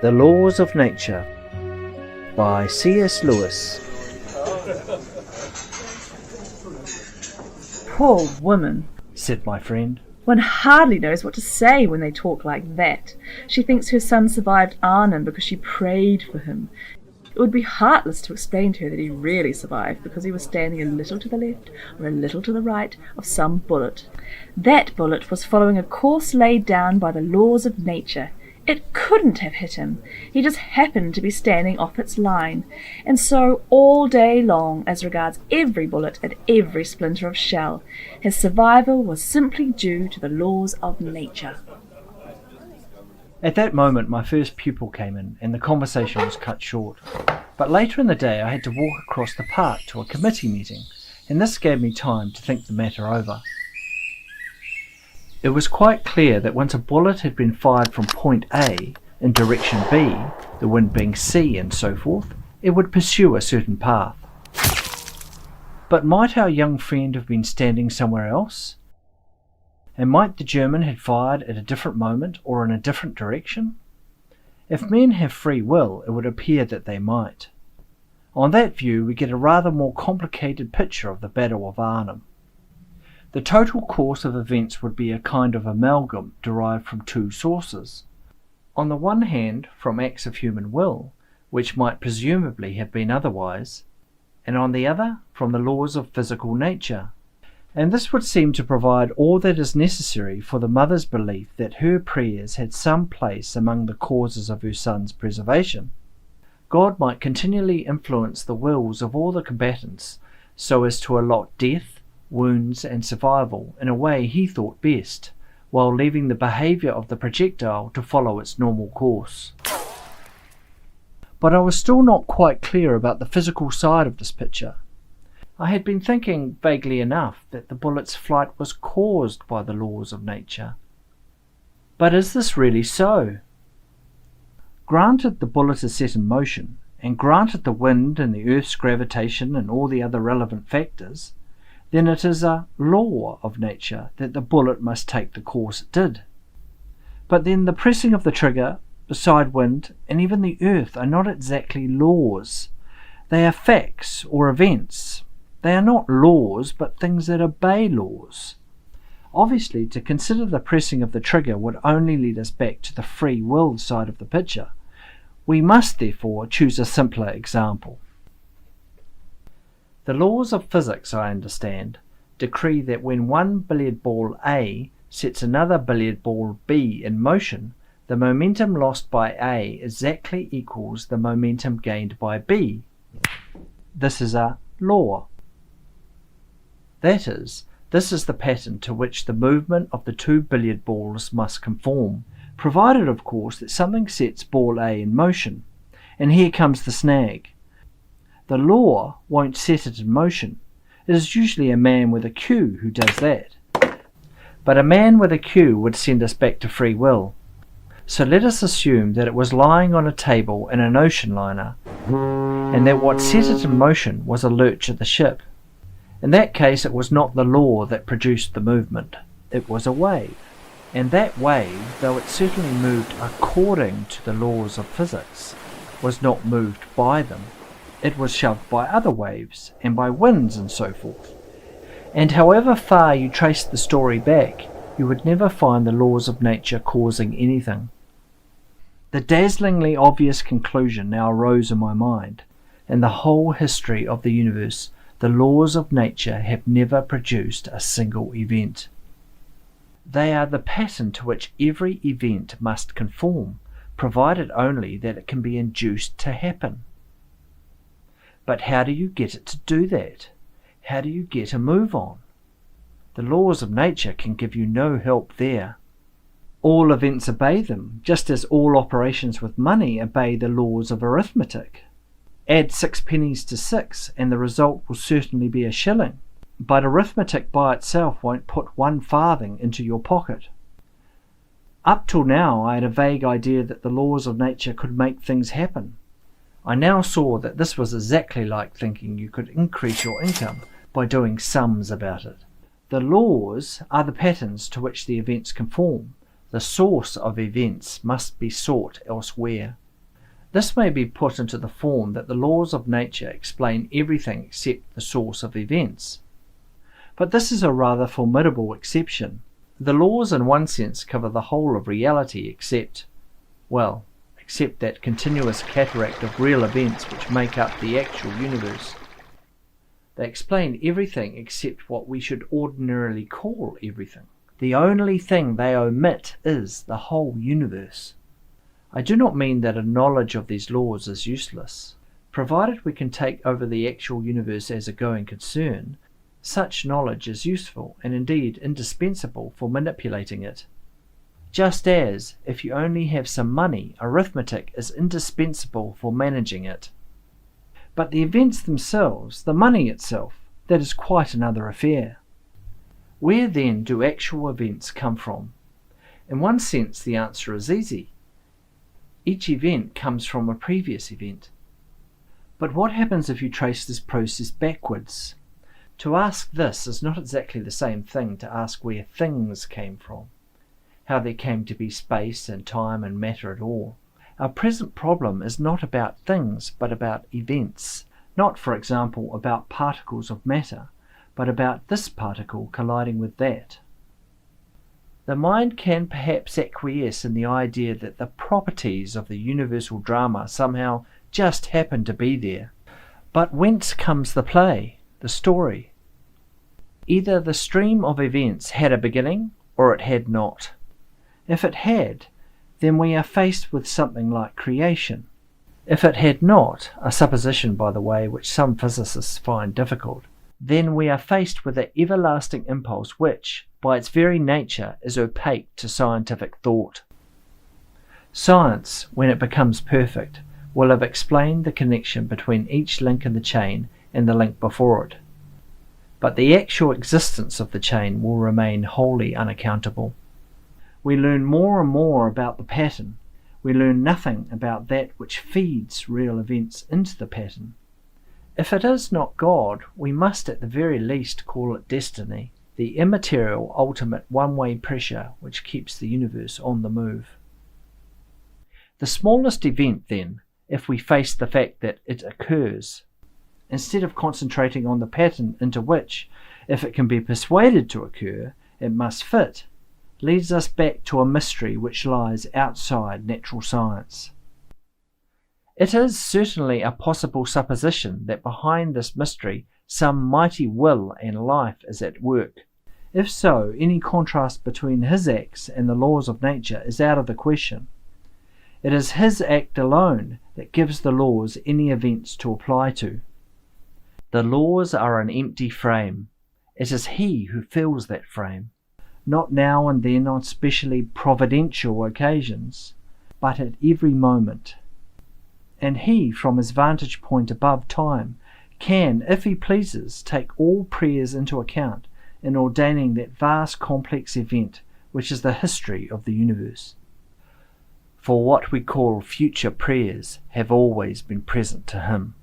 The Laws of Nature by C.S. Lewis. Poor woman, said my friend. One hardly knows what to say when they talk like that. She thinks her son survived Arnhem because she prayed for him. It would be heartless to explain to her that he really survived because he was standing a little to the left or a little to the right of some bullet. That bullet was following a course laid down by the laws of nature. It couldn't have hit him. He just happened to be standing off its line. And so all day long, as regards every bullet and every splinter of shell, his survival was simply due to the laws of nature. At that moment my first pupil came in and the conversation was cut short. But later in the day I had to walk across the park to a committee meeting, and this gave me time to think the matter over. It was quite clear that once a bullet had been fired from point A in direction B, the wind being C and so forth, it would pursue a certain path. But might our young friend have been standing somewhere else? And might the German have fired at a different moment or in a different direction? If men have free will, it would appear that they might. On that view, we get a rather more complicated picture of the Battle of Arnhem. The total course of events would be a kind of amalgam derived from two sources. On the one hand, from acts of human will, which might presumably have been otherwise, and on the other, from the laws of physical nature. And this would seem to provide all that is necessary for the mother's belief that her prayers had some place among the causes of her son's preservation. God might continually influence the wills of all the combatants so as to allot death, wounds and survival in a way he thought best, while leaving the behaviour of the projectile to follow its normal course. But I was still not quite clear about the physical side of this picture. I had been thinking vaguely enough that the bullet's flight was caused by the laws of nature. But is this really so? Granted the bullet is set in motion, and granted the wind and the Earth's gravitation and all the other relevant factors, then it is a law of nature that the bullet must take the course it did. But then the pressing of the trigger, the side wind, and even the earth are not exactly laws. They are facts or events. They are not laws, but things that obey laws. Obviously, to consider the pressing of the trigger would only lead us back to the free will side of the picture. We must therefore choose a simpler example. The laws of physics, I understand, decree that when one billiard ball A sets another billiard ball B in motion, the momentum lost by A exactly equals the momentum gained by B. This is a law. That is, this is the pattern to which the movement of the two billiard balls must conform, provided of course that something sets ball A in motion. And here comes the snag. The law won't set it in motion. It is usually a man with a Q who does that. But a man with a Q would send us back to free will. So let us assume that it was lying on a table in an ocean liner, and that what set it in motion was a lurch of the ship. In that case it was not the law that produced the movement. It was a wave. And that wave, though it certainly moved according to the laws of physics, was not moved by them. It was shoved by other waves, and by winds and so forth. And however far you traced the story back, you would never find the laws of nature causing anything. The dazzlingly obvious conclusion now arose in my mind. In the whole history of the universe, the laws of nature have never produced a single event. They are the pattern to which every event must conform, provided only that it can be induced to happen. But how do you get it to do that? How do you get a move on? The laws of nature can give you no help there. All events obey them, just as all operations with money obey the laws of arithmetic. Add 6 pennies to 6 and the result will certainly be a shilling, but arithmetic by itself won't put 1 farthing into your pocket. Up till now I had a vague idea that the laws of nature could make things happen. I now saw that this was exactly like thinking you could increase your income by doing sums about it. The laws are the patterns to which the events conform. The source of events must be sought elsewhere. This may be put into the form that the laws of nature explain everything except the source of events. But this is a rather formidable exception. The laws in one sense cover the whole of reality except that continuous cataract of real events which make up the actual universe. They explain everything except what we should ordinarily call everything. The only thing they omit is the whole universe. I do not mean that a knowledge of these laws is useless. Provided we can take over the actual universe as a going concern, such knowledge is useful and indeed indispensable for manipulating it. Just as, if you only have some money, arithmetic is indispensable for managing it. But the events themselves, the money itself, that is quite another affair. Where then do actual events come from? In one sense the answer is easy. Each event comes from a previous event. But what happens if you trace this process backwards? To ask this is not exactly the same thing to ask where things came from, how there came to be space and time and matter at all. Our present problem is not about things, but about events, not, for example, about particles of matter, but about this particle colliding with that. The mind can perhaps acquiesce in the idea that the properties of the universal drama somehow just happen to be there. But whence comes the play, the story? Either the stream of events had a beginning, or it had not. If it had, then we are faced with something like creation. If it had not, a supposition, by the way, which some physicists find difficult, then we are faced with an everlasting impulse which, by its very nature, is opaque to scientific thought. Science, when it becomes perfect, will have explained the connection between each link in the chain and the link before it. But the actual existence of the chain will remain wholly unaccountable. We learn more and more about the pattern. We learn nothing about that which feeds real events into the pattern. If it is not God, we must at the very least call it destiny, the immaterial ultimate one-way pressure which keeps the universe on the move. The smallest event, then, if we face the fact that it occurs, instead of concentrating on the pattern into which, if it can be persuaded to occur, it must fit, leads us back to a mystery which lies outside natural science. It is certainly a possible supposition that behind this mystery some mighty will and life is at work. If so, any contrast between his acts and the laws of nature is out of the question. It is his act alone that gives the laws any events to apply to. The laws are an empty frame. It is he who fills that frame, not now and then on specially providential occasions, but at every moment. And he, from his vantage point above time, can, if he pleases, take all prayers into account in ordaining that vast complex event which is the history of the universe. For what we call future prayers have always been present to him.